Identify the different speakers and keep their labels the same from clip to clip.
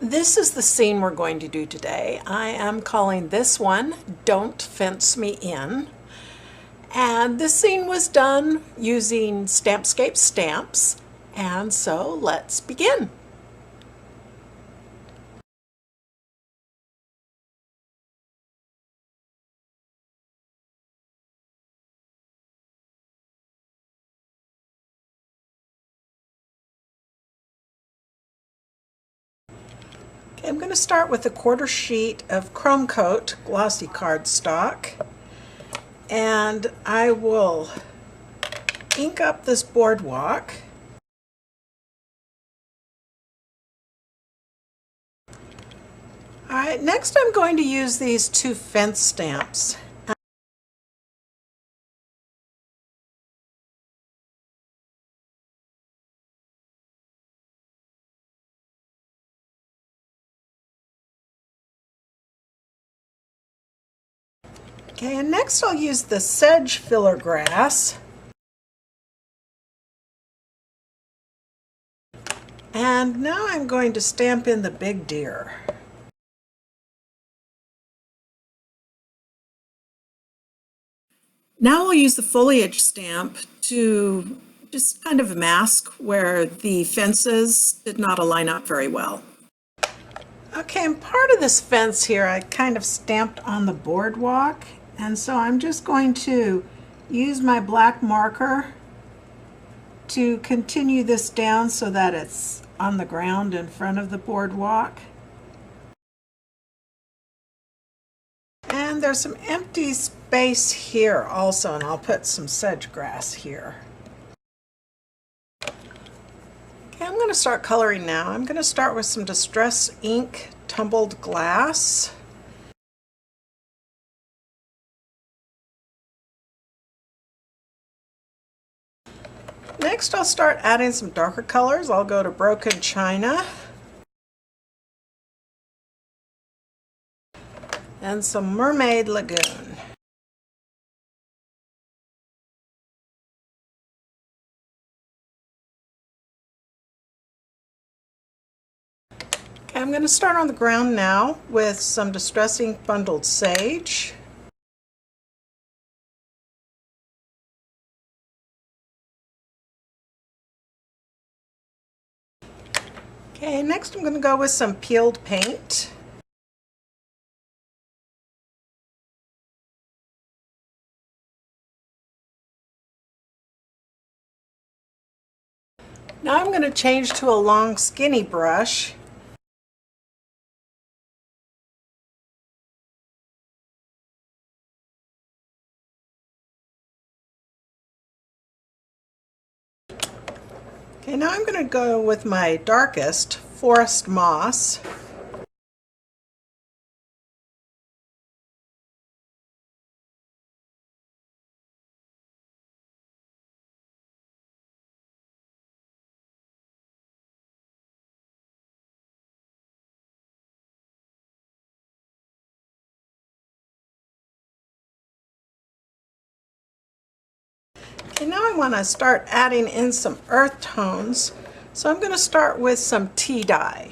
Speaker 1: This is the scene we're going to do today. I am calling this one Don't Fence Me In. And this scene was done using Stampscapes Stamps. And so let's begin. I'm going to start with a quarter sheet of Kromekote glossy cardstock, and I will ink up this boardwalk. Alright, next I'm going to use these two fence stamps. Okay, and next I'll use the Sedge Filler grass. And now I'm going to stamp in the big deer. Now I'll use the Foliage stamp to just kind of mask where the fences did not align up very well. Okay, and part of this fence here I kind of stamped on the boardwalk, and so I'm just going to use my black marker to continue this down so that it's on the ground in front of the boardwalk. And there's some empty space here also, and I'll put some sedge grass here. Okay, I'm going to start coloring now. I'm going to start with some Distress Ink Tumbled Glass. Next I'll start adding some darker colors. I'll go to Broken China and some Mermaid Lagoon. Okay, I'm going to start on the ground now with some Distress Ink Bundled Sage. Okay, next I'm going to go with some peeled paint. Now I'm going to change to a long skinny brush. Okay, now I'm going to go with my darkest Forest Moss. Okay, now I want to start adding in some earth tones, so I'm going to start with some tea dye.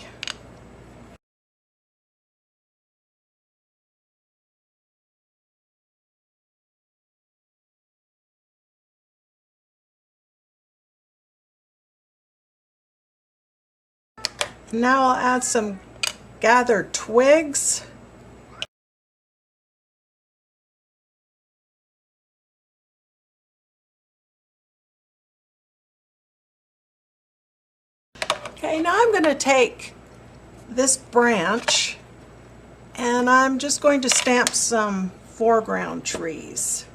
Speaker 1: Now I'll add some gathered twigs. Okay, now I'm going to take this branch and I'm just going to stamp some foreground trees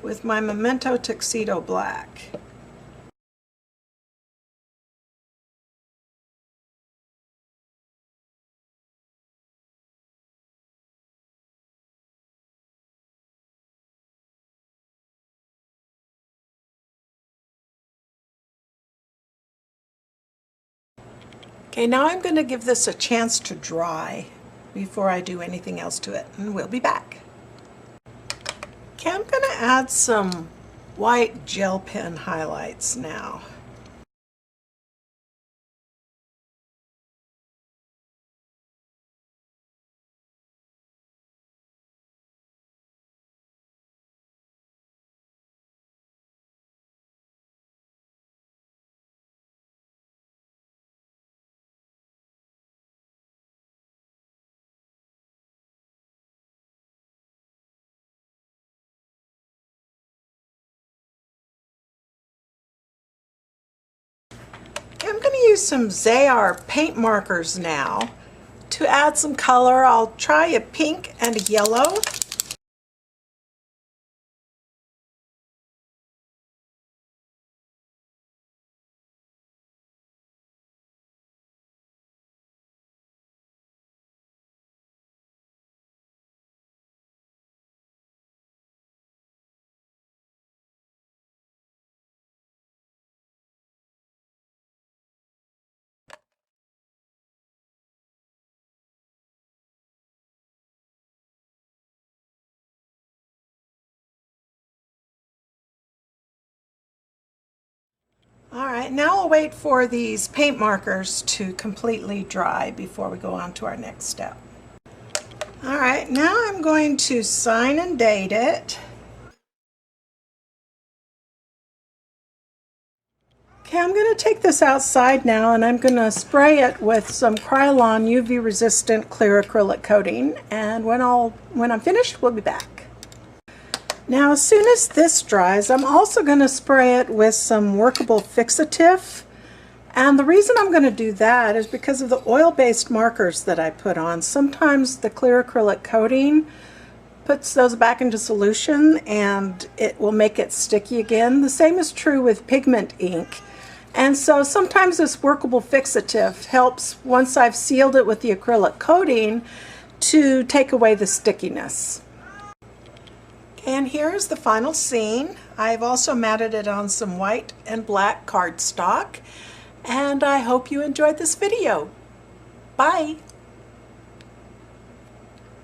Speaker 1: with my Memento Tuxedo Black. Okay, now I'm going to give this a chance to dry before I do anything else to it, and we'll be back. Okay, I'm going to add some white gel pen highlights now. I'm going to use some Zeyar paint markers now to add some color. I'll try a pink and a yellow. All right, now we'll wait for these paint markers to completely dry before we go on to our next step. All right, now I'm going to sign and date it. Okay, I'm going to take this outside now and I'm going to spray it with some Krylon UV resistant clear acrylic coating, and when I'm finished, we'll be back. Now, as soon as this dries, I'm also going to spray it with some workable fixatif. And the reason I'm going to do that is because of the oil-based markers that I put on. Sometimes the clear acrylic coating puts those back into solution and it will make it sticky again. The same is true with pigment ink. And so sometimes this workable fixatif helps, once I've sealed it with the acrylic coating, to take away the stickiness. And here's the final scene. I've also matted it on some white and black cardstock, and I hope you enjoyed this video. Bye!